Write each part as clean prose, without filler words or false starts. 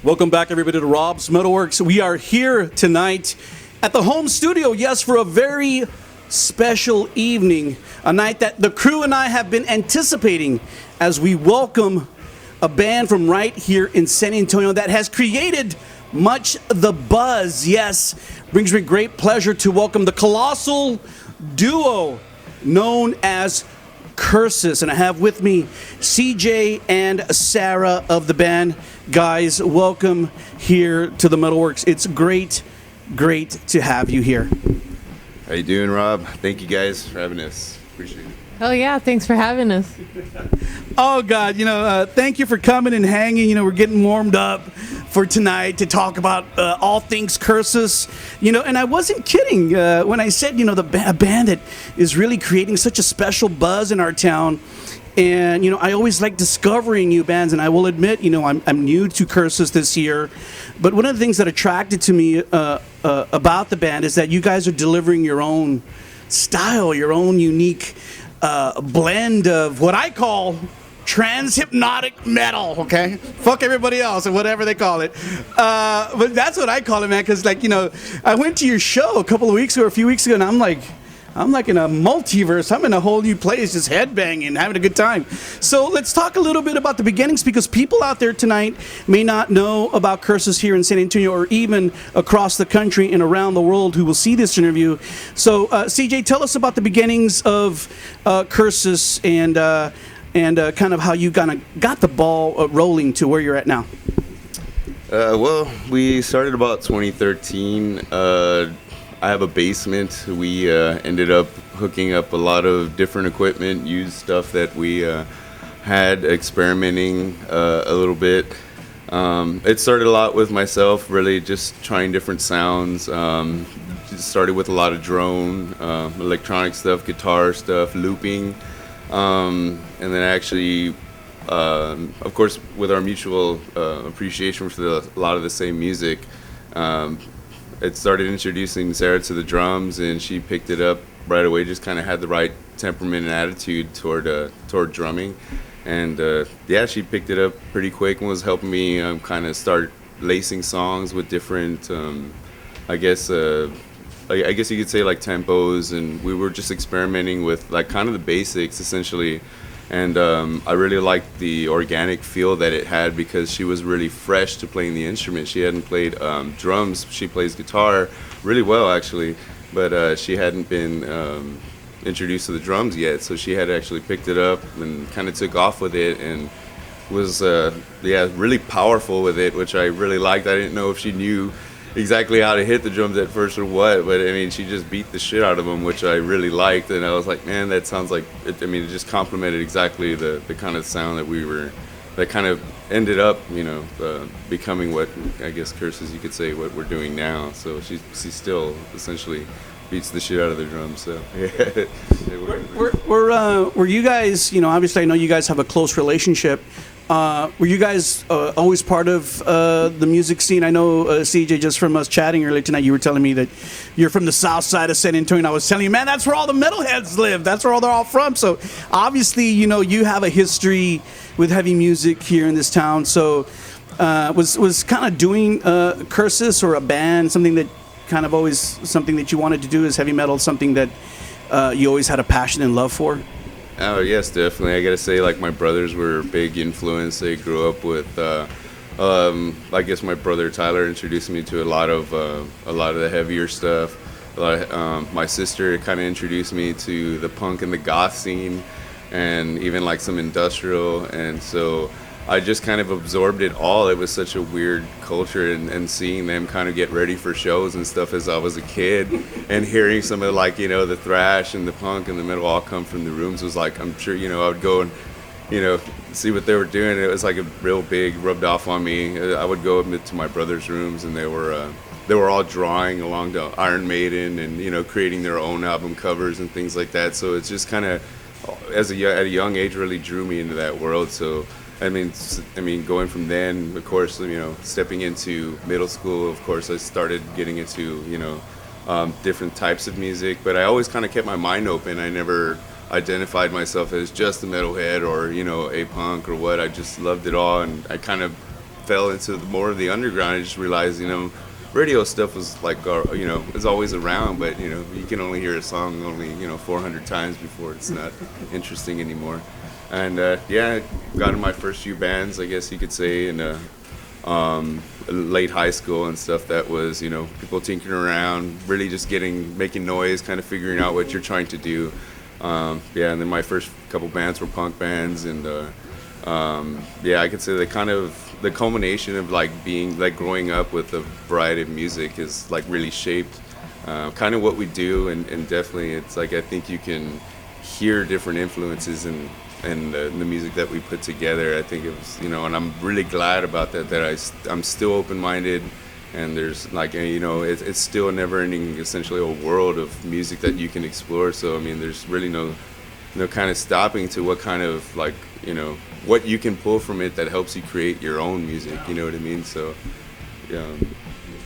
Welcome back, everybody, to Rob's MetalWorks. We are here tonight at the home studio, yes, for a very special evening, a night that the crew and I have been anticipating as we welcome a band from right here in San Antonio that has created much the buzz. Yes, brings me great pleasure to welcome the colossal duo known as CURSUS, and I have with me CJ and Sarah of the band. Guys, welcome here to the MetalWorks. It's great to have you here. How you doing, Rob? Thank you guys for having us. Appreciate it. Oh yeah, thanks for having us. Oh God, thank you for coming and hanging. We're getting warmed up for tonight to talk about all things CURSUS. And I wasn't kidding when I said, a band that is really creating such a special buzz in our town. And, I always like discovering new bands, and I will admit, I'm new to CURSUS this year. But one of the things that attracted to me about the band is that you guys are delivering your own style, your own unique blend of what I call trans-hypnotic metal, okay? Fuck everybody else and whatever they call it. But that's what I call it, man, because, I went to your show a few weeks ago, and I'm like in a multiverse. I'm in a whole new place, just headbanging, having a good time. So let's talk a little bit about the beginnings, because people out there tonight may not know about CURSUS here in San Antonio, or even across the country and around the world who will see this interview. So CJ, tell us about the beginnings of CURSUS and kind of how you got the ball rolling to where you're at now. Well, we started about 2013. I have a basement. We ended up hooking up a lot of different equipment, used stuff that we had, experimenting a little bit. It started a lot with myself, really just trying different sounds. Started with a lot of drone, electronic stuff, guitar stuff, looping. And then actually, of course, with our mutual appreciation for a lot of the same music, it started introducing Sarah to the drums, and she picked it up right away. Just kind of had the right temperament and attitude toward drumming, and she picked it up pretty quick and was helping me kind of start lacing songs with different, I guess you could say, like, tempos, and we were just experimenting with kind of the basics essentially. And I really liked the organic feel that it had, because she was really fresh to playing the instrument. She hadn't played drums. She plays guitar really well, actually, but she hadn't been introduced to the drums yet. So she had actually picked it up and kind of took off with it, and was really powerful with it, which I really liked. I didn't know if she knew exactly how to hit the drums at first or what, but I mean, she just beat the shit out of them, which I really liked. And I was like, man, that sounds like it. I mean, it just complemented exactly the kind of sound that kind of ended up, becoming what, I guess, CURSUS, you could say, what we're doing now. So she still essentially beats the shit out of the drums. So were you guys, obviously I know you guys have a close relationship. Were you guys always part of the music scene? I know, CJ, just from us chatting earlier tonight, you were telling me that you're from the south side of San Antonio, and I was telling you, man, that's where all the metalheads live. That's where they're all from. So obviously, you have a history with heavy music here in this town. So was kind of doing CURSUS or a band something that kind of always something that you wanted to do, as heavy metal, something that you always had a passion and love for? Oh yes, definitely. I gotta say, my brothers were a big influence. They grew up with, I guess my brother Tyler introduced me to a lot of the heavier stuff. My sister kind of introduced me to the punk and the goth scene, and even some industrial. And so I just kind of absorbed it all. It was such a weird culture, and seeing them kind of get ready for shows and stuff as I was a kid, and hearing some of the thrash and the punk and the metal all come from the rooms was I'm sure, I would go and, see what they were doing. It was a real big rubbed off on me. I would go up to my brother's rooms, and they were all drawing along to Iron Maiden and, creating their own album covers and things like that. So it's just kind of, at a young age, really drew me into that world. So I mean, going from then, of course, stepping into middle school, of course, I started getting into, different types of music. But I always kind of kept my mind open. I never identified myself as just a metalhead or, a punk or what. I just loved it all. And I kind of fell into more of the underground, I just realized, radio stuff was like, is always around, but, you can only hear a song only, 400 times before it's not interesting anymore. And, got in my first few bands, I guess you could say, in late high school and stuff. That was, people tinkering around, really just making noise, kind of figuring out what you're trying to do. And then my first couple bands were punk bands, and I could say the culmination of growing up with a variety of music is really shaped kind of what we do, and definitely it's I think you can hear different influences in the music that we put together. I think it was, and I'm really glad about that I'm still open-minded, and there's it's still a never-ending, essentially, a world of music that you can explore. So there's really no kind of stopping to what kind of what you can pull from it that helps you create your own music. You know what I mean? So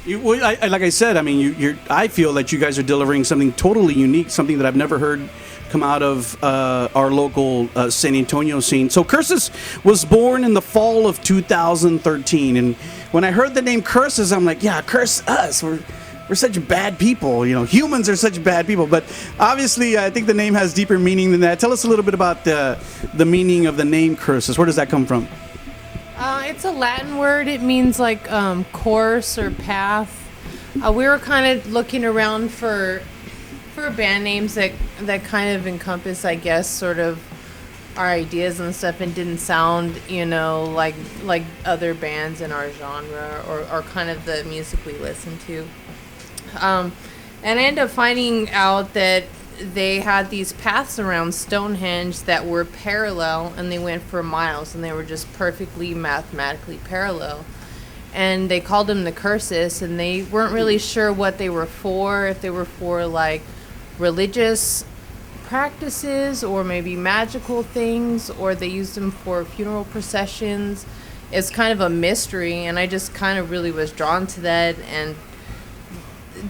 like I said, I feel that you guys are delivering something totally unique, something that I've never heard come out of our local San Antonio scene. So CURSUS was born in the fall of 2013, and when I heard the name CURSUS, I'm like, yeah, curse us. We're such bad people. Humans are such bad people. But obviously, I think the name has deeper meaning than that. Tell us a little bit about the meaning of the name CURSUS. Where does that come from? It's a Latin word. It means course or path. We were kind of looking around for band names that kind of encompass, I guess, sort of our ideas and stuff, and didn't sound, like other bands in our genre or kind of the music we listen to. And I ended up finding out that they had these paths around Stonehenge that were parallel, and they went for miles, and they were just perfectly mathematically parallel. And they called them the CURSUS, and they weren't really sure what they were for, if they were for religious practices or maybe magical things, or they used them for funeral processions. It's kind of a mystery, and I just kind of really was drawn to that. And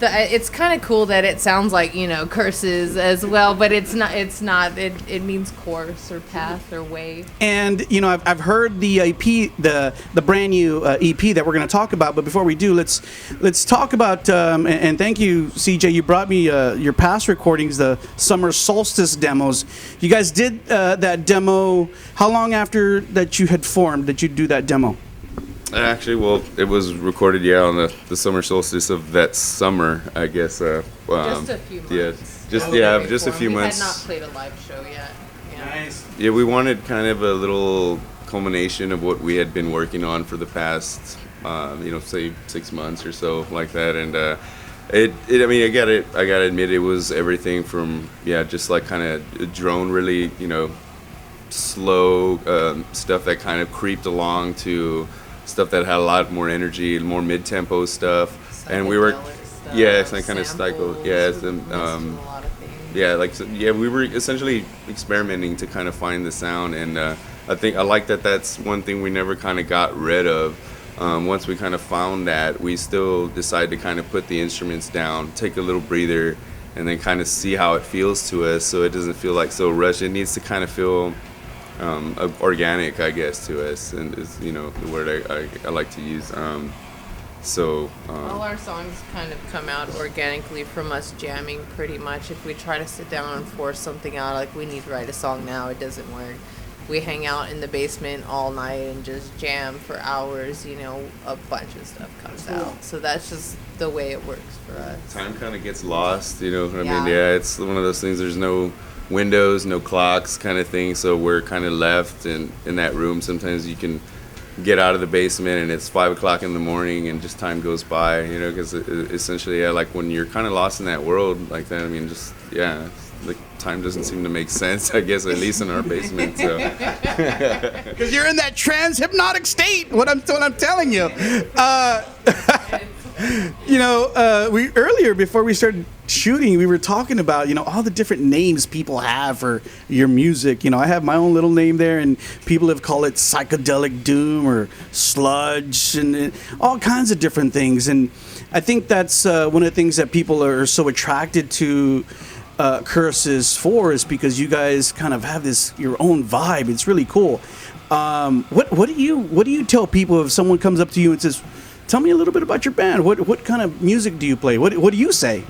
it's kind of cool that it sounds like curses as well, but it's not. It means course or path or way. And I've heard the EP, the brand new EP that we're going to talk about. But before we do, let's talk about and thank you, CJ. You brought me your past recordings, the summer solstice demos. You guys did that demo. How long after that you had formed did you do that demo? Actually, well, it was recorded, on the summer solstice of that summer, I guess. Just a few months. Just a few months. We had not played a live show yet. Yeah. Nice. Yeah, we wanted kind of a little culmination of what we had been working on for the past, say 6 months or so, like that. And I gotta admit, it was everything from just kind of drone, really, slow stuff that kind of creeped along to stuff that had a lot more energy, more mid-tempo stuff, and we were, some kind of cycle, we were essentially experimenting to kind of find the sound, and I think I like that. That's one thing we never kind of got rid of. Once we kind of found that, we still decided to kind of put the instruments down, take a little breather, and then kind of see how it feels to us, so it doesn't feel so rushed. It needs to kind of feel organic, I guess, to us, and is the word I like to use. All our songs kind of come out organically from us jamming, pretty much. If we try to sit down and force something out, like we need to write a song now, it doesn't work. We hang out in the basement all night and just jam for hours, a bunch of stuff comes out. So that's just the way it works for us. Time kind of gets lost, it's one of those things. There's no windows, no clocks, kind of thing, so we're kind of left in that room. Sometimes you can get out of the basement and it's 5 o'clock in the morning and just time goes by, because essentially, when you're kind of lost in that world like that, time doesn't seem to make sense, I guess, at least in our basement. So because you're in that trans-hypnotic state, what I'm telling you. We earlier, before we started shooting, we were talking about all the different names people have for your music. I have my own little name there, and people have called it psychedelic doom or sludge and all kinds of different things. And I think that's one of the things that people are so attracted to CURSUS for, is because you guys kind of have your own vibe. It's really cool. What do you tell people if someone comes up to you and says, "Tell me a little bit about your band. What kind of music do you play?" What do you say?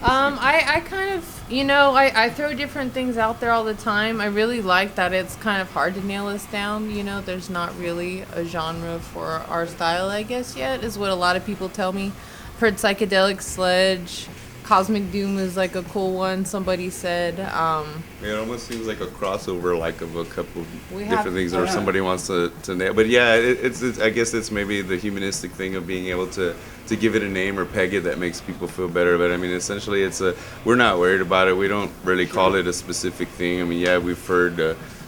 I kind of, I throw different things out there all the time. I really like that it's kind of hard to nail us down. There's not really a genre for our style, I guess, yet, is what a lot of people tell me. I've heard psychedelic sludge. Cosmic Doom is like a cool one, somebody said. It almost seems like a crossover, like of a couple We different have- things, or somebody wants to nail. But yeah, it's I guess it's maybe the humanistic thing of being able to give it a name or peg it that makes people feel better. But I mean, essentially, we're not worried about it. We don't really call it a specific thing. I mean, yeah, we've heard.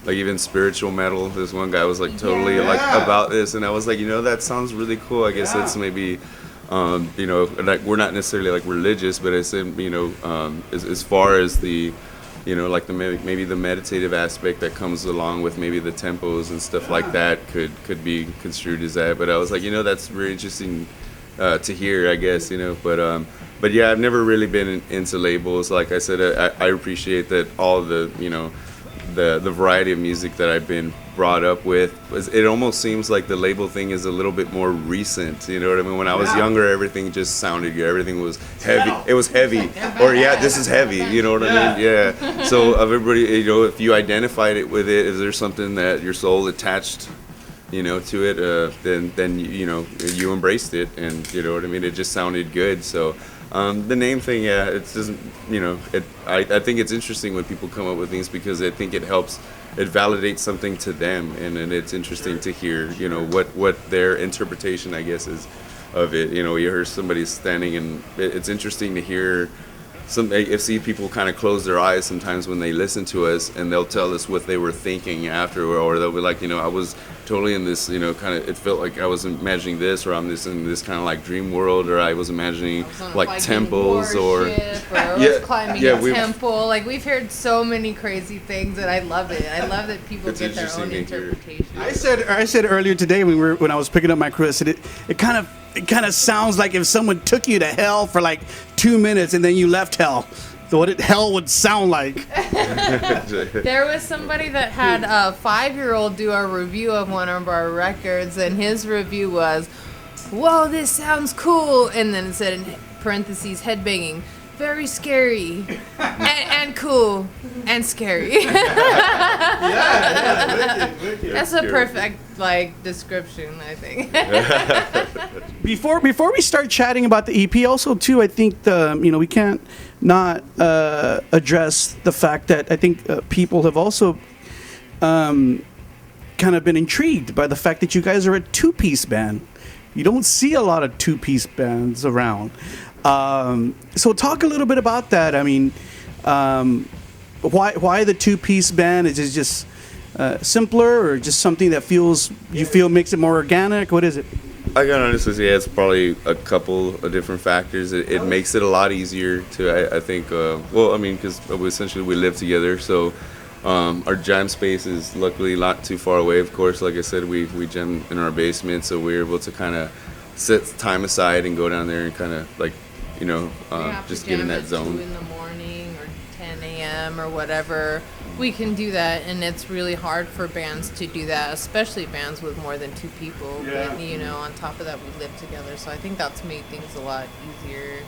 Like even spiritual metal, this one guy was like totally like about this, and I was like, that sounds really cool. I guess it's maybe. Like we're not necessarily like religious, but it's as far as the, like maybe the meditative aspect that comes along with maybe the tempos and stuff like that could be construed as that. But I was like, that's very interesting to hear, I guess, but yeah, I've never really been into labels. Like I said, I appreciate that all the the variety of music that I've been brought up with, it almost seems like the label thing is a little bit more recent. You know what I mean? When I was younger, everything just sounded good. Everything was heavy. It was heavy. Or this is heavy. You know what I mean? Yeah. So everybody, if you identified it with it, is there something that your soul attached, to it? Then you embraced it, and you know what I mean. It just sounded good. So. The name thing, it doesn't, I think it's interesting when people come up with things because I think it validates something to them, and it's interesting to hear, what their interpretation, I guess, is of it. You hear somebody standing, and it's interesting to hear see people kind of close their eyes sometimes when they listen to us, and they'll tell us what they were thinking after, or they'll be like, I was totally in this, kind of, it felt like I was imagining this, or I'm in this kind of like dream world, or I was imagining like temples, or I was climbing a temple. Like we've heard so many crazy things, and I love it. I love that people get their own interpretation. I said earlier today when I was picking up my crew, I said it kind of sounds like if someone took you to hell for like 2 minutes and then you left hell. So what hell would sound like. There was somebody that had a 5-year-old do a review of one of our records, and his review was, "Whoa, this sounds cool," and then it said in parentheses, headbanging. Very scary and cool and scary. That's a perfect description, I think. Before we start chatting about the EP, also too, I think we can't not address the fact that I think people have also kind of been intrigued by the fact that you guys are a 2-piece band. You don't see a lot of 2-piece bands around. So talk a little bit about that. I mean, why the 2-piece band? Is it just simpler, or just something that you feel makes it more organic? What is it? I can honestly say it's probably a couple of different factors. It makes it a lot easier to, I think, because essentially we live together, so our jam space is luckily not too far away. Of course, like I said, we jam in our basement, so we're able to kind of set time aside and go down there and kind of just get in that zone. 2 in the morning or 10 a.m. or whatever. We can do that, and it's really hard for bands to do that, especially bands with more than 2 people. Yeah. But on top of that, we live together, so I think that's made things a lot easier.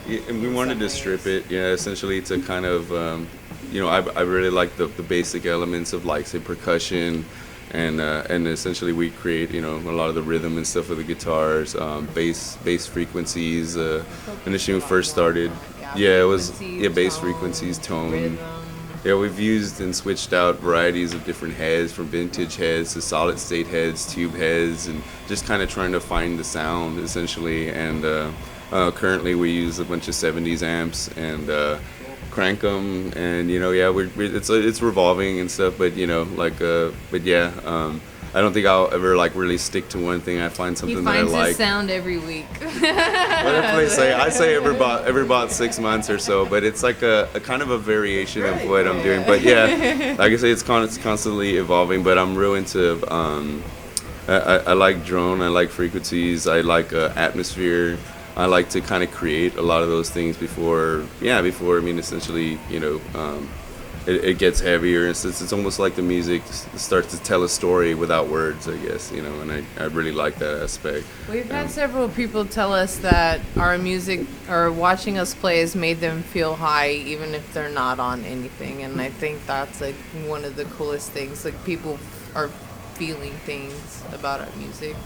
Yeah, and we wanted to strip it, essentially to kind of, I really like the basic elements of say percussion. And essentially we create a lot of the rhythm and stuff with the guitars, bass frequencies. Initially when we first started, it was bass frequencies, tone. Rhythm. Yeah, we've used and switched out varieties of different heads, from vintage heads to solid state heads, tube heads, and just kind of trying to find the sound essentially. And currently we use a bunch of 70s amps and crank them, and it's revolving and stuff, but I don't think I'll ever really stick to one thing. I find something that I like. He finds his sound every week. I say every about 6 months or so, but it's like a kind of a variation of what I'm doing. But yeah, like I say, it's constantly evolving. But I'm real into I like drone, I like frequencies, I like atmosphere. I like to kind of create a lot of those things before essentially, it gets heavier. It's almost like the music starts to tell a story without words, I guess, you know, and I really like that aspect. We've had several people tell us that our music or watching us play has made them feel high even if they're not on anything, and I think that's like one of the coolest things. Like people are feeling things about our music.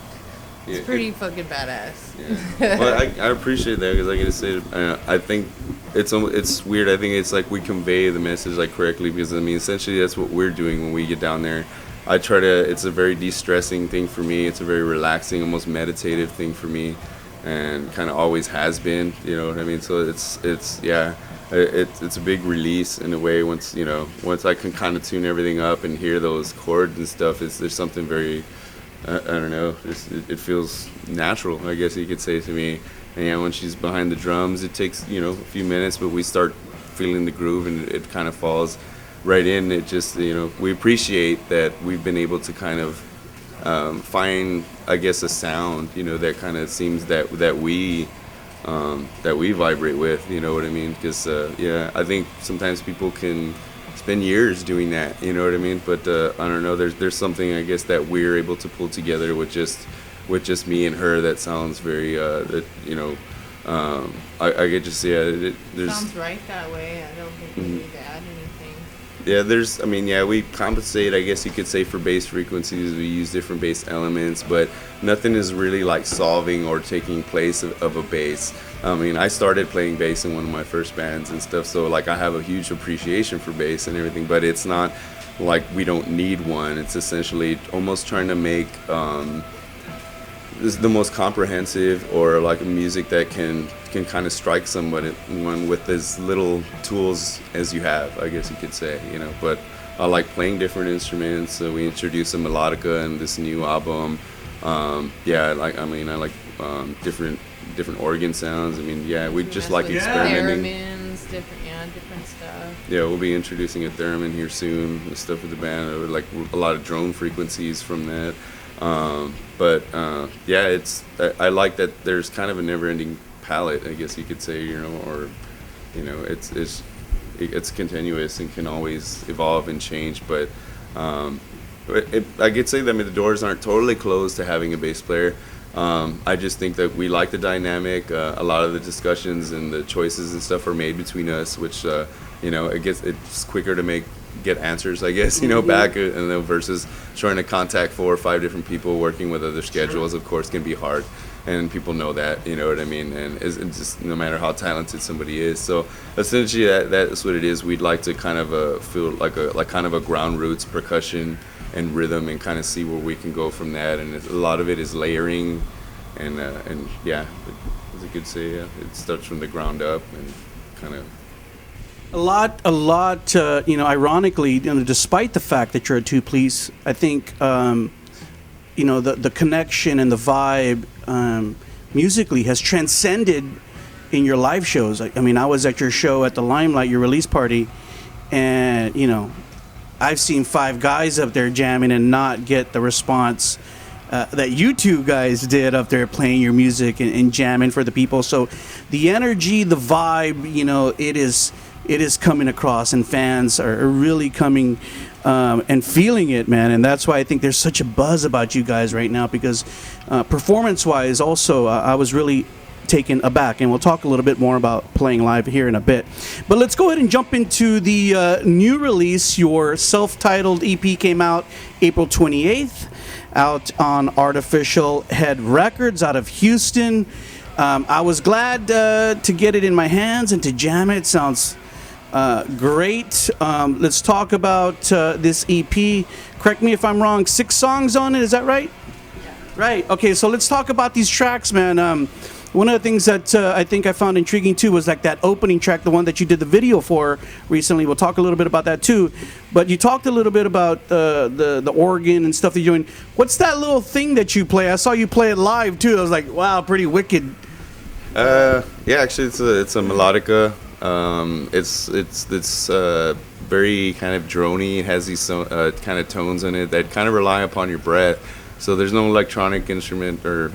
It's pretty fucking badass. Yeah. Well, I appreciate that because, like I said, I think it's weird. I think it's like we convey the message like correctly because I mean, essentially that's what we're doing when we get down there. I try to. It's a very de-stressing thing for me. It's a very relaxing, almost meditative thing for me, and kind of always has been. You know what I mean? So it's a big release in a way. Once I can kind of tune everything up and hear those chords and stuff, there's something very. I don't know. It feels natural, I guess you could say to me. And yeah, when she's behind the drums, it takes a few minutes, but we start feeling the groove, and it kind of falls right in. It just we appreciate that we've been able to kind of find, I guess, a sound that kind of seems that we vibrate with. You know what I mean? Because I think sometimes people can spend years doing that, you know what I mean? But I don't know. There's something, I guess, that we're able to pull together with just me and her that sounds very I get to see it. Sounds right that way. I don't think we need to add anything. Yeah, we compensate, I guess you could say, for bass frequencies. We use different bass elements, but nothing is really like solving or taking place of a bass. I mean, I started playing bass in one of my first bands and stuff, so like I have a huge appreciation for bass and everything, but it's not like we don't need one. It's essentially almost trying to make this the most comprehensive or like a music that can kind of strike someone with as little tools as you have, I guess you could say, but I like playing different instruments. So we introduced a melodica in this new album. I like different organ sounds. I mean, we just like experimenting. Theremins, different stuff. Yeah, we'll be introducing a theremin here soon and stuff with the band. I would like a lot of drone frequencies from that. I like that there's kind of a never-ending palette, I guess you could say, it's continuous and can always evolve and change. But I could say that the doors aren't totally closed to having a bass player. I just think that we like the dynamic. A lot of the discussions and the choices and stuff are made between us, which it's quicker to get answers, I guess, back, and then versus trying to contact 4 or 5 different people working with other schedules. Of course, can be hard, and people know that, you know what I mean. And it's just no matter how talented somebody is. So essentially, that's what it is. We'd like to kind of feel like kind of a ground roots percussion and rhythm, and kind of see where we can go from that. And a lot of it is layering, and as you could say, it starts from the ground up and kind of. A lot. Ironically, despite the fact that you're a two-piece, I think the connection and the vibe musically has transcended in your live shows. I mean, I was at your show at the Limelight, your release party, and I've seen 5 guys up there jamming and not get the response that you 2 guys did up there playing your music and jamming for the people. So the energy, the vibe, it is coming across, and fans are really coming and feeling it, man. And that's why I think there's such a buzz about you guys right now, because performance-wise also, I was really taken aback, and we'll talk a little bit more about playing live here in a bit. But let's go ahead and jump into the new release. Your self-titled EP came out April 28th, out on Artificial Head Records out of Houston. I was glad to get it in my hands and to jam it. It sounds great. Let's talk about this EP. Correct me if I'm wrong, 6 songs on it, is that right? Yeah. Right, okay, so let's talk about these tracks, man. One of the things that I think I found intriguing too was like that opening track, the one that you did the video for recently. We'll talk a little bit about that too. But you talked a little bit about the organ and stuff that you're doing. What's that little thing that you play? I saw you play it live too. I was like, wow, pretty wicked. Actually, it's a melodica. It's very kind of droney. It has these kind of tones in it that kind of rely upon your breath. So there's no electronic instrument or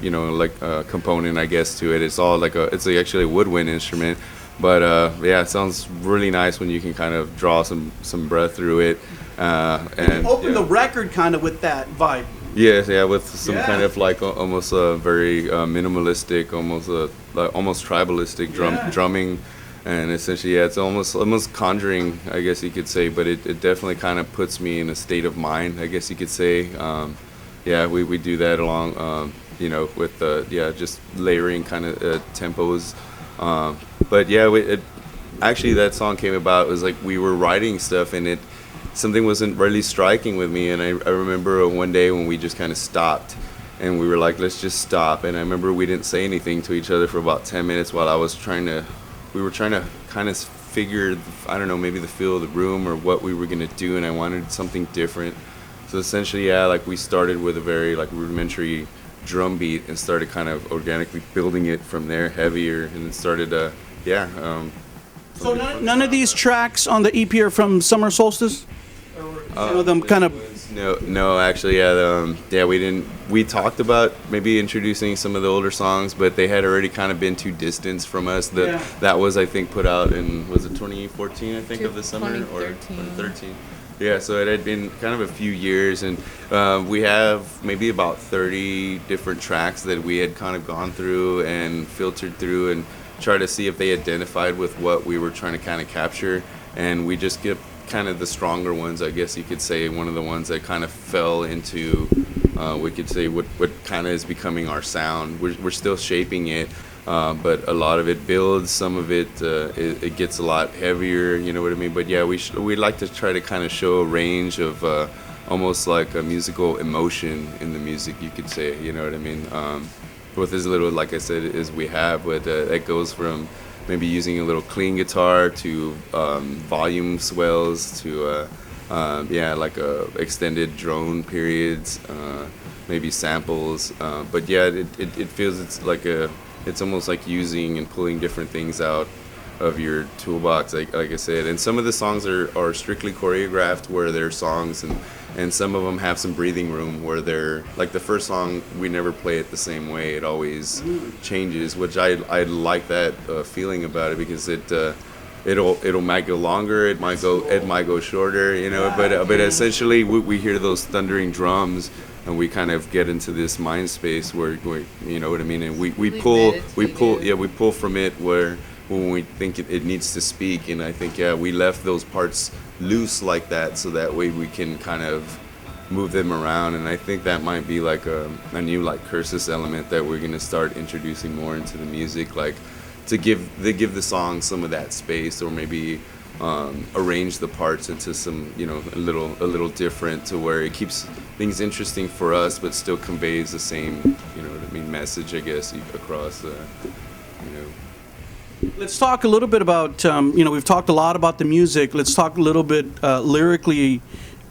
component, I guess, to it. It's all it's actually a woodwind instrument. But yeah, it sounds really nice when you can kind of draw some breath through it. And Open yeah. the record kind of with that vibe. Yes, yeah, with some Yeah. kind of like almost a very minimalistic, almost tribalistic drumming, and essentially, yeah, it's almost conjuring, I guess you could say. But it definitely kind of puts me in a state of mind, I guess you could say. Yeah, we do that along, with just layering kind of tempos. But yeah, actually that song came about. It was like we were writing stuff, and something wasn't really striking with me. And I remember one day when we just kind of stopped, and we were like, let's just stop. And I remember we didn't say anything to each other for about 10 minutes while we were trying to kind of figure, I don't know, maybe the feel of the room or what we were gonna do. And I wanted something different. So essentially, yeah, like we started with a very like rudimentary drum beat and started kind of organically building it from there, heavier, and then started So none of these tracks on the EP are from Summer Solstice? Some of them kind of... No, actually, yeah, we didn't. We talked about maybe introducing some of the older songs, but they had already kind of been too distant from us. That was, I think, put out in, was it 2014? I think of the summer or 2013. Yeah, so it had been kind of a few years, and we have maybe about 30 different tracks that we had kind of gone through and filtered through and try to see if they identified with what we were trying to kind of capture, and we just get kind of the stronger ones, I guess you could say. One of the ones that kind of fell into, we could say, what kind of is becoming our sound. We're still shaping it, but a lot of it builds. Some of it it gets a lot heavier. You know what I mean? But yeah, we like to try to kind of show a range of almost like a musical emotion in the music. You could say. You know what I mean? With as little, like I said, as we have, but that goes from maybe using a little clean guitar to volume swells to like extended drone periods, maybe samples. But yeah, it feels it's almost like using and pulling different things out of your toolbox, like I said. And some of the songs are strictly choreographed, where they're songs, and some of them have some breathing room where they're like the first song, we never play it the same way. It always changes, which I like that feeling about it, because it might go longer, it might go shorter, but essentially we hear those thundering drums and we kind of get into this mind space where you know what I mean, and we pull from it when we think it needs to speak. And I think we left those parts loose like that, so that way we can kind of move them around. And I think that might be like a new like CURSUS element that we're gonna start introducing more into the music, like to give the song some of that space, or maybe arrange the parts into some a little different, to where it keeps things interesting for us but still conveys the same message, I guess, across Let's talk a little bit about, we've talked a lot about the music. Let's talk a little bit lyrically,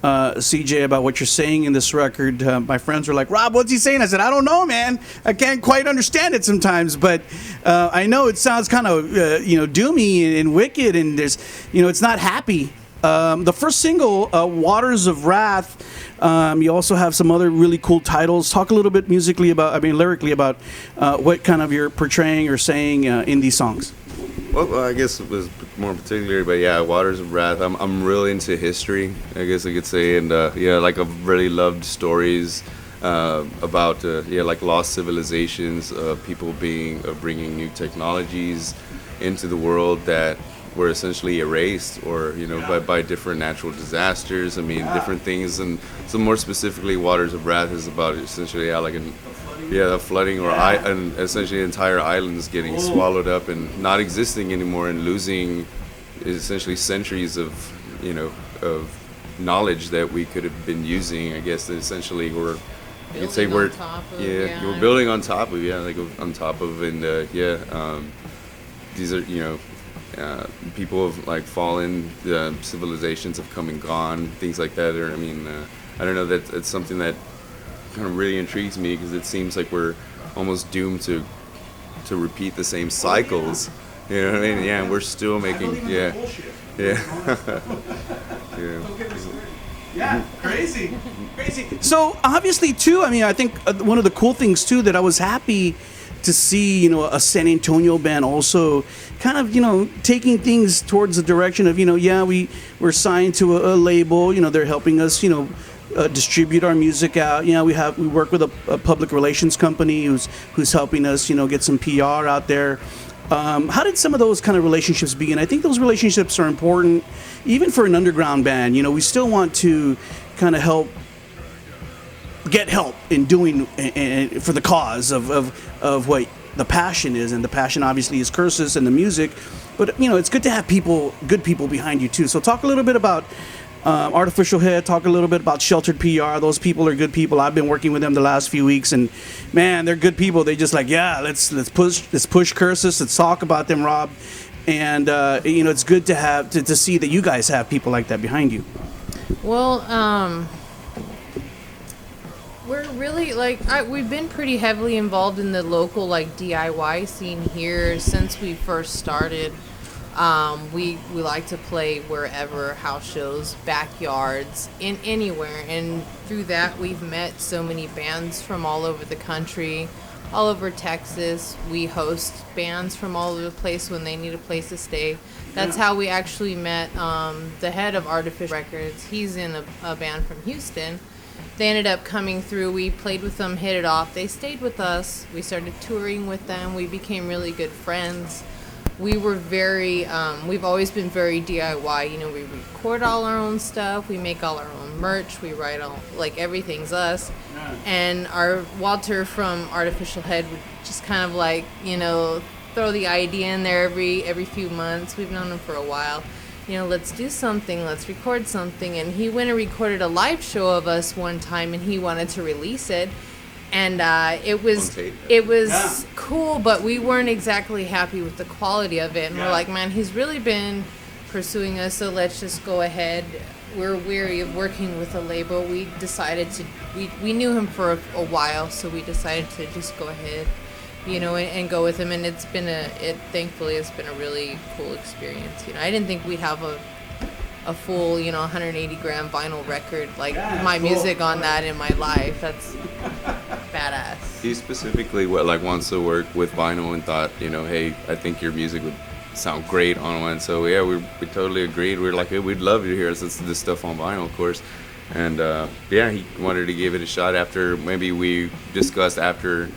CJ, about what you're saying in this record. My friends were like, Rob, what's he saying? I said, I don't know, man. I can't quite understand it sometimes, but I know it sounds kind of, doomy and wicked, and there's, it's not happy. The first single, Waters of Wrath, you also have some other really cool titles. Talk a little bit lyrically about what kind of you're portraying or saying in these songs. Well, I guess it was more particular, but yeah, Waters of Wrath. I'm really into history, I guess I could say, and like I've really loved stories about like lost civilizations, people bringing new technologies into the world that were essentially erased, or by different natural disasters. I mean, different things, and so more specifically, Waters of Wrath is about essentially the flooding, or and essentially entire islands getting swallowed up and not existing anymore, and losing essentially centuries of knowledge that we could have been using. I guess that essentially we're building on top of, and these are people have like fallen, civilizations have come and gone, things like that. Or I don't know, that it's something that kind of really intrigues me, because it seems like we're almost doomed to repeat the same cycles. You know what I mean? Yeah, and we're still making crazy. So obviously too, I think one of the cool things too that I was happy to see, you know, a San Antonio band also kind of, you know, taking things towards the direction of, you know, yeah, we're signed to a label, you know, they're helping us, you know, distribute our music out. You know, we work with a public relations company who's helping us, you know, get some PR out there. How did some of those kind of relationships begin? I think those relationships are important, even for an underground band. You know, we still want to kind of get help in doing for the cause of what the passion is, and the passion obviously is CURSUS and the music. But you know, it's good to have good people behind you too. So talk a little bit about Artificial Head. Talk a little bit about Sheltered PR. Those people are good people. I've been working with them the last few weeks, and man, they're good people. They just like, yeah, let's push CURSUS. Let's talk about them, Rob. And you know, it's good to have to see that you guys have people like that behind you. Well, we're really we've been pretty heavily involved in the local DIY scene here since we first started. We like to play wherever, house shows, backyards, anywhere, and through that we've met so many bands from all over the country, all over Texas. We host bands from all over the place when they need a place to stay. That's how we actually met the head of Artificial Records. He's in a band from Houston. They ended up coming through. We played with them, hit it off. They stayed with us. We started touring with them. We became really good friends. We were we've always been very DIY. You know, we record all our own stuff. We make all our own merch. We write all, everything's us. And our Walter from Artificial Head would just kind of you know, throw the idea in there every few months. We've known him for a while. You know, let's do something, let's record something. And he went and recorded a live show of us one time, and he wanted to release it. And it was cool, but we weren't exactly happy with the quality of it. And we're like, man, he's really been pursuing us, so let's just go ahead. We're weary of working with a label. We decided we knew him for a while, so we decided to just go ahead, you know, and go with him. And thankfully it's been a really cool experience. You know, I didn't think we'd have a full, you know, 180 gram vinyl record my music on that in my life. That's badass. He specifically wants to work with vinyl and thought, you know, hey, I think your music would sound great on one. So yeah, we totally agreed. We were like, hey, we'd love to hear this stuff on vinyl, of course. And yeah, he wanted to give it a shot after maybe we discussed after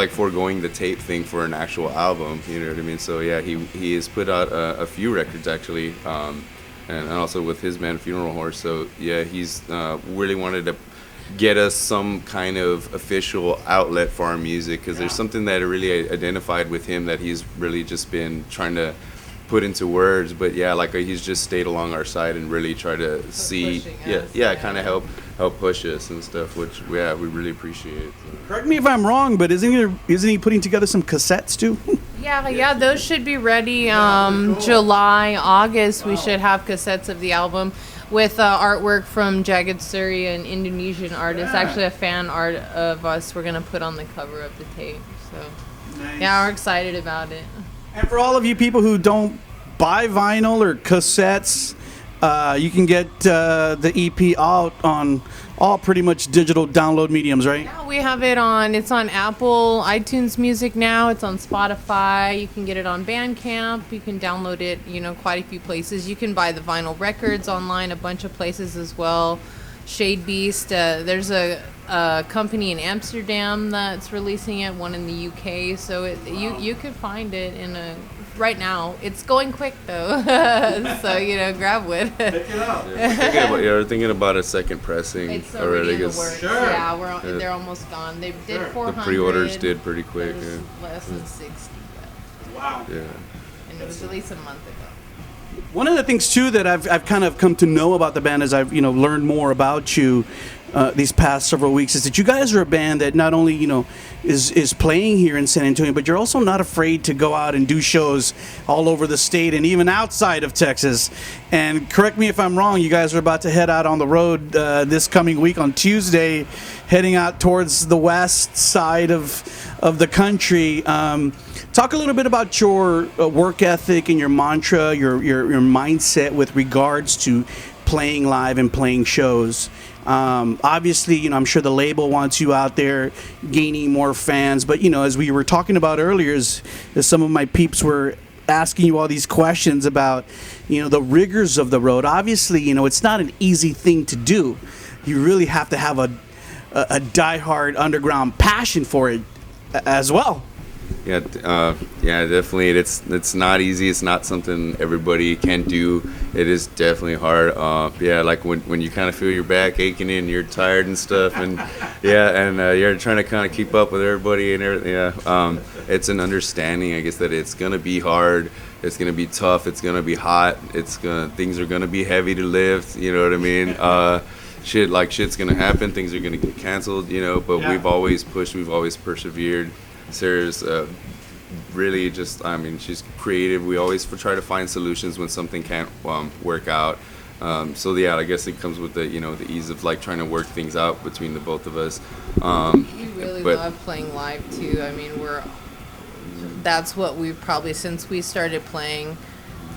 foregoing the tape thing for an actual album, you know what I mean? So yeah, he has put out a few records actually, and also with his band Funeral Horse. So yeah, he's really wanted to get us some kind of official outlet for our music, because there's something that really identified with him that he's really just been trying to put into words. But yeah, he's just stayed along our side and really tried to kind of help push us and stuff, which we really appreciate. So. Correct me if I'm wrong, but isn't he putting together some cassettes too? Yeah, those should be ready July, August. We should have cassettes of the album with artwork from Jagged Surya, an Indonesian artist, actually a fan art of us. We're gonna put on the cover of the tape. So nice. Yeah, we're excited about it. And for all of you people who don't buy vinyl or cassettes, you can get the EP out on all pretty much digital download mediums, right? Yeah, we have it's on Apple, iTunes Music now, it's on Spotify, you can get it on Bandcamp, you can download it, you know, quite a few places. You can buy the vinyl records online, a bunch of places as well. Shade Beast, there's a company in Amsterdam that's releasing it, one in the UK, so you could find it right now. It's going quick though, so you know, grab one. Check it out. We're thinking about a second pressing it's already. In the works. Sure. Yeah, they're almost gone. They did 400. The pre-orders did pretty quick. Less than 60. Wow. Yeah. And it was released a month ago. One of the things too that I've kind of come to know about the band as I've learned more about you these past several weeks is that you guys are a band that not only is playing here in San Antonio, but you're also not afraid to go out and do shows all over the state and even outside of Texas. And correct me if I'm wrong, you guys are about to head out on the road this coming week on Tuesday, heading out towards the west side of the country. Talk a little bit about your work ethic and your mantra, your mindset with regards to playing live and playing shows. Obviously, I'm sure the label wants you out there gaining more fans. But, as we were talking about earlier, as some of my peeps were asking you all these questions about, the rigors of the road. Obviously, it's not an easy thing to do. You really have to have a diehard underground passion for it as well. Yeah, definitely. It's not easy. It's not something everybody can do. It is definitely hard. Like when you kind of feel your back aching and you're tired and stuff, and you're trying to kind of keep up with everybody and everything. Yeah, it's an understanding, I guess, that it's gonna be hard. It's gonna be tough. It's gonna be hot. Things are gonna be heavy to lift. You know what I mean? Shit's gonna happen. Things are gonna get canceled. But we've always pushed. We've always persevered. Sarah's really she's creative. We always try to find solutions when something can't work out. I guess it comes with the the ease of trying to work things out between the both of us. We really love playing live too. I mean, that's what we've probably, since we started playing,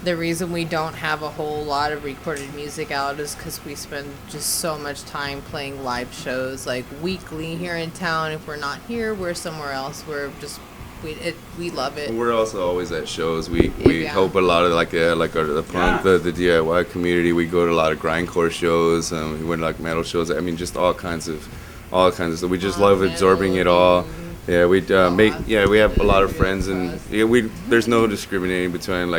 the reason we don't have a whole lot of recorded music out is because we spend just so much time playing live shows, weekly here in town. If we're not here, we're somewhere else. We love it. We're also always at shows. We help a lot of the punk, the DIY community. We go to a lot of grindcore shows. We went to metal shows. I mean, just all kinds of stuff. We just love absorbing it all. Yeah, we have a lot of friends, and there's no discriminating between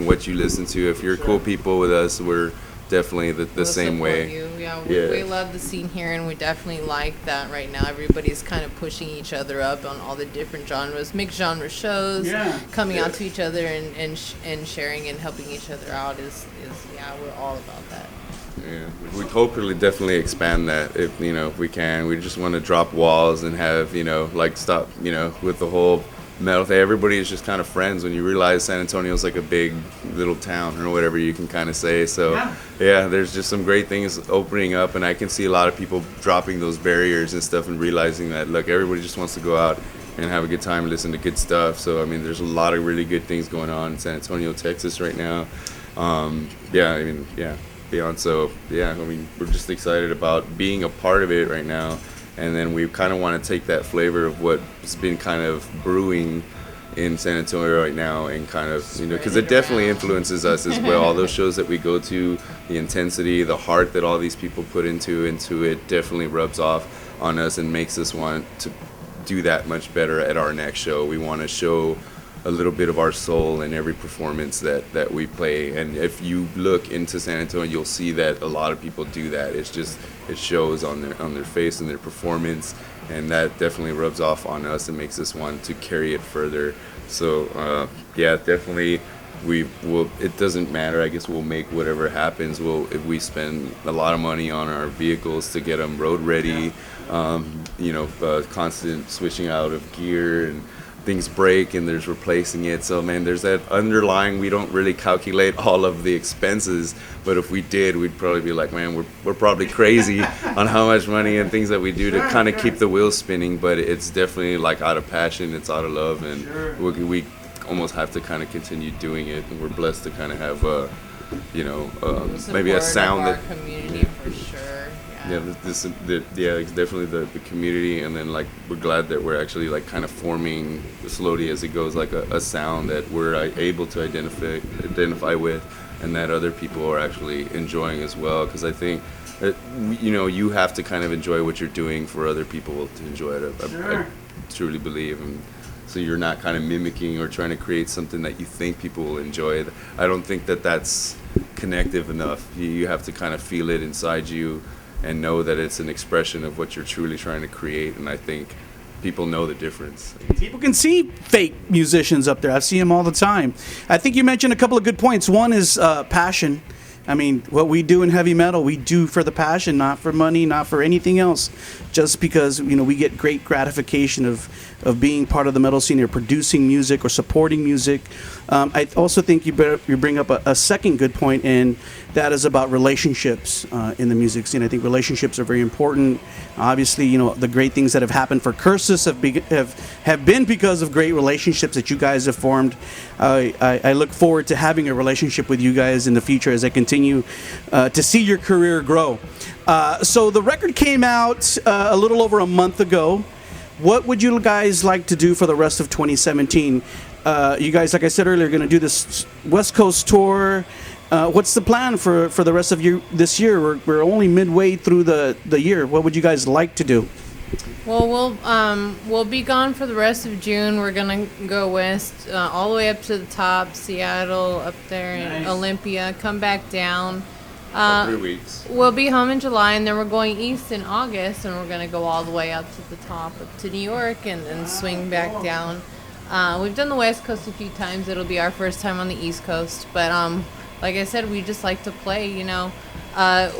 what you listen to. If you're cool people with us, we're definitely the same way. We love the scene here, and we definitely like that right now. Everybody's kind of pushing each other up on all the different genres, mixed genre shows, coming out to each other and sharing and helping each other out is we're all about that. Yeah, we hopefully definitely expand that if we can. We just want to drop walls and have stop with the whole metal thing. Everybody is just kind of friends when you realize San Antonio's like a big little town or whatever you can kind of say. So there's just some great things opening up, and I can see a lot of people dropping those barriers and stuff and realizing that everybody just wants to go out and have a good time and listen to good stuff. So I mean, there's a lot of really good things going on in San Antonio, Texas right now. Beyond. So we're just excited about being a part of it right now. And then we kind of want to take that flavor of what's been kind of brewing in San Antonio right now and kind of, because it definitely influences us as well. All those shows that we go to, the intensity, the heart that all these people put into it definitely rubs off on us and makes us want to do that much better at our next show. We want to show a little bit of our soul in every performance that we play. And if you look into San Antonio, you'll see that a lot of people do that. It shows on their face and their performance, and that definitely rubs off on us and makes us want to carry it further. So definitely it doesn't matter. I guess we'll make whatever happens. If we spend a lot of money on our vehicles to get them road ready, constant switching out of gear, and things break and there's replacing it. So man, there's that underlying, we don't really calculate all of the expenses, but if we did, we'd probably be like, man, we're probably crazy on how much money and things that we do to kind of keep the wheels spinning. But it's definitely out of passion, it's out of love, and we almost have to kind of continue doing it. And we're blessed to kind of have maybe a sound of our community for sure. It's definitely the community, and then we're glad that we're actually kind of forming slowly as it goes a sound that we're able to identify with, and that other people are actually enjoying as well. Because I think that you have to kind of enjoy what you're doing for other people to enjoy it. I truly believe, and so you're not kind of mimicking or trying to create something that you think people will enjoy. I don't think that's connective enough. You have to kind of feel it inside you and know that it's an expression of what you're truly trying to create. And I think people know the difference. People can see fake musicians up there. I see them all the time. I think you mentioned a couple of good points. One is passion. I mean, what we do in heavy metal, we do for the passion, not for money, not for anything else. Just because we get great gratification of of being part of the metal scene, or producing music or supporting music. I also think you bring up a second good point, and that is about relationships in the music scene. I think relationships are very important. Obviously, you know, the great things that have happened for CURSUS have been because of great relationships that you guys have formed. I look forward to having a relationship with you guys in the future as I continue to see your career grow. So the record came out a little over a month ago. What would you guys like to do for the rest of 2017? You guys, like I said earlier, are going to do this West Coast tour. What's the plan for the rest of this year? We're only midway through the year. What would you guys like to do? Well, we'll be gone for the rest of June. We're gonna go west, all the way up to the top, Seattle, up there in Olympia, come back down. 3 weeks. We'll be home in July, and then we're going east in August, and we're gonna go all the way up to the top, up to New York, and then swing back down. We've done the West Coast a few times. It'll be our first time on the East Coast, but like I said, we just like to play. You know,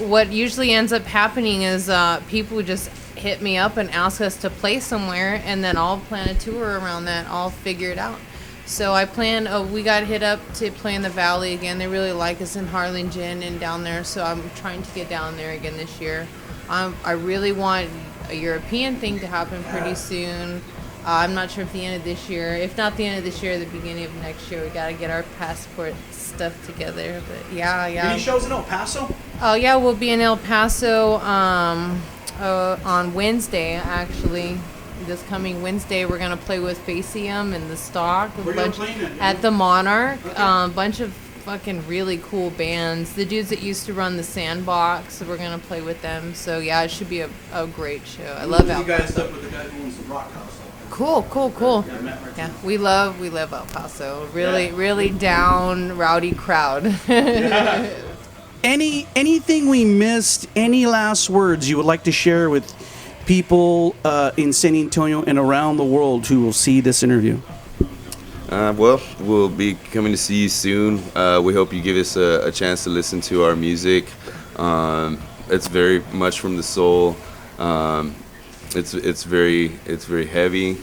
what usually ends up happening is people just hit me up and ask us to play somewhere, and then I'll plan a tour around that. I'll figure it out. So I plan, we got hit up to play in the Valley again. They really like us in Harlingen and down there, so I'm trying to get down there again this year. I really want a European thing to happen pretty soon. I'm not sure if the end of this year, if not the end of this year, the beginning of next year. We got to get our passport stuff together. But yeah. Any shows in El Paso? Oh yeah, we'll be in El Paso on Wednesday, actually. This coming Wednesday, we're gonna play with Facium and the Stock at the Monarch. A bunch of fucking really cool bands. The dudes that used to run the Sandbox, we're gonna play with them. So yeah, it should be a great show. I love El Paso. You guys up with the guy who owns the Rock House. Cool. Yeah, we love El Paso. Really down, rowdy crowd. Anything we missed? Any last words you would like to share with people in San Antonio and around the world who will see this interview? Well, we'll be coming to see you soon. We hope you give us a chance to listen to our music. It's very much from the soul. It's very heavy.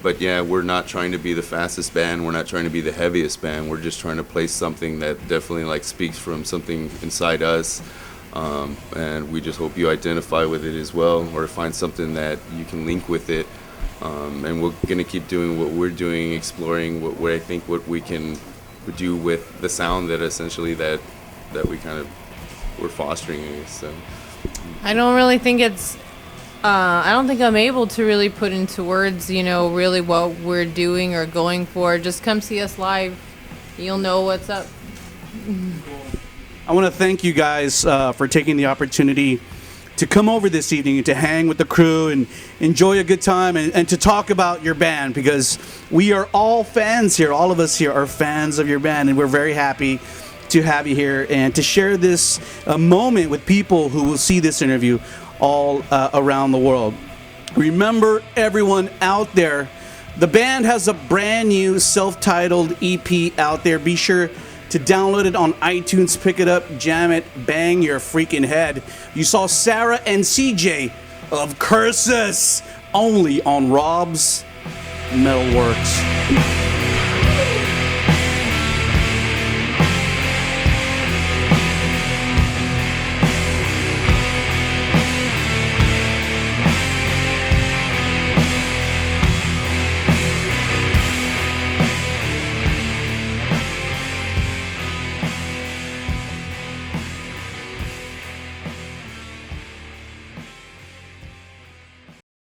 But yeah, we're not trying to be the fastest band. We're not trying to be the heaviest band. We're just trying to play something that definitely like speaks from something inside us. And we just hope you identify with it as well, or find something that you can link with it. And we're gonna keep doing what we're doing, exploring what we can do with the sound that essentially that we kind of we're fostering. So I don't really think it's. I don't think I'm able to really put into words, you know, really what we're doing or going for. Just come see us live. You'll know what's up. I want to thank you guys for taking the opportunity to come over this evening and to hang with the crew and enjoy a good time and to talk about your band, because we are all fans here. All of us here are fans of your band, and we're very happy to have you here and to share this moment with people who will see this interview all around the world. Remember, everyone out there, the band has a brand new self-titled EP out there. Be sure to download it on iTunes, pick it up, jam it, bang your freaking head. You saw Sarah and CJ of CURSUS only on Rob's MetalWorks.